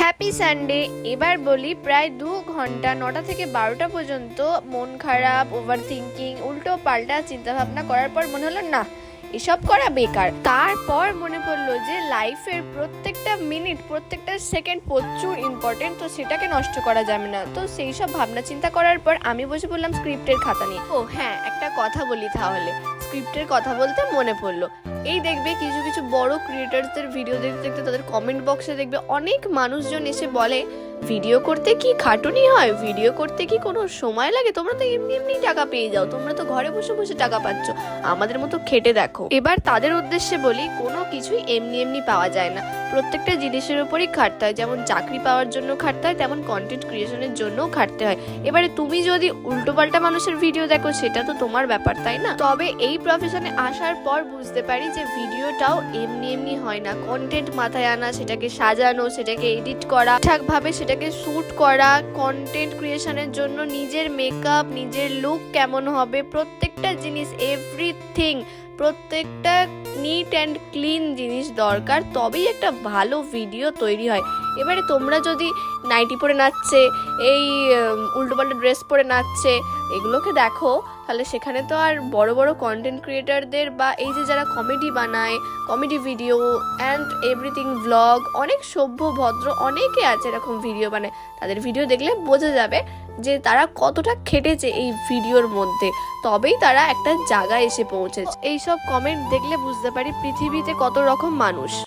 Happy Sunday. এবার বলি, প্রায় 2 ঘন্টা 9টা থেকে 12টা পর্যন্ত মন খারাপ, ওভার থিঙ্কিং, উল্টো পাল্টা চিন্তাভাবনা করার পর মনে হলো না, এসব করা বেকার। তারপর মনে পড়লো যে লাইফের প্রত্যেকটা মিনিট, প্রত্যেকটা সেকেন্ড প্রচুর ইম্পর্টেন্ট, তো সেটাকে নষ্ট করা যাবে না। তো সেই সব ভাবনা চিন্তা করার পর আমি বসে পড়লাম স্ক্রিপ্টের খাতা নিয়ে। ও হ্যাঁ, একটা কথা বলি তাহলে, স্ক্রিপ্টের কথা বলতে মনে পড়লো, এই দেখবে কিছু কিছু বড় ক্রিয়েটারদের ভিডিও দেখতে দেখতে তাদের কমেন্ট বক্সে দেখবে অনেক মানুষজন এসে বলে, ভিডিও করতে কি খাটুনি হয়, ভিডিও করতে কি কোনো সময় লাগে, তোমরা তো এমনি এমনি টাকা পেয়ে যাও, তোমরা তো ঘরে বসে বসে টাকা পাচ্ছ, আমাদের মতো খেটে দেখো। এবার তাদের উদ্দেশ্যে বলি, কোনো কিছুই এমনি এমনি পাওয়া যায় না, প্রত্যেকটা জিনিসের উপরই খাটতে হয়। যেমন চাকরি পাওয়ার জন্য খাটতে হয়, তেমন কন্টেন্ট ক্রিয়েশনের জন্যও খাটতে হয়। এবারে তুমি যদি উল্টোপাল্টা মানুষের ভিডিও দেখো, সেটা তো তোমার ব্যাপার, তাই না? তবে এই প্রফেশনে আসার পর বুঝতে পারি যে ভিডিওটাও এমনি এমনি হয় না। কন্টেন্ট মাথায় আনা, সেটাকে সাজানো, সেটাকে এডিট করা, ঠিকভাবে সেটাকে শুট করা, কন্টেন্ট ক্রিয়েশনের জন্য নিজের মেকআপ, নিজের লুক কেমন হবে, প্রত্যেকটা জিনিস, এভরিথিং, প্রত্যেকটা নিট অ্যান্ড ক্লিন জিনিস দরকার, তবেই একটা ভালো ভিডিও তৈরি হয়। এবারে তোমরা যদি নাইটি পরে নাচছে, এই উল্টোপাল্টা ড্রেস পরে নাচছে, এগুলোকে দেখো, তাহলে সেখানে তো আর বড় বড় কন্টেন্ট ক্রিয়েটারদের বা এই যে যারা কমেডি বানায়, comedy video and everything, vlog, অনেক সভ্য ভদ্র অনেকে আছে এরকম ভিডিও বানায়, তাদের ভিডিও দেখলে বোঝা যাবে যে তারা কতটা খেটেছে এই ভিডিওর মধ্যে, তবেই তারা একটা জায়গায় এসে পৌঁছেছে। এইসব কমেন্ট দেখলে বুঝতে পারি পৃথিবীতে কত রকম মানুষ।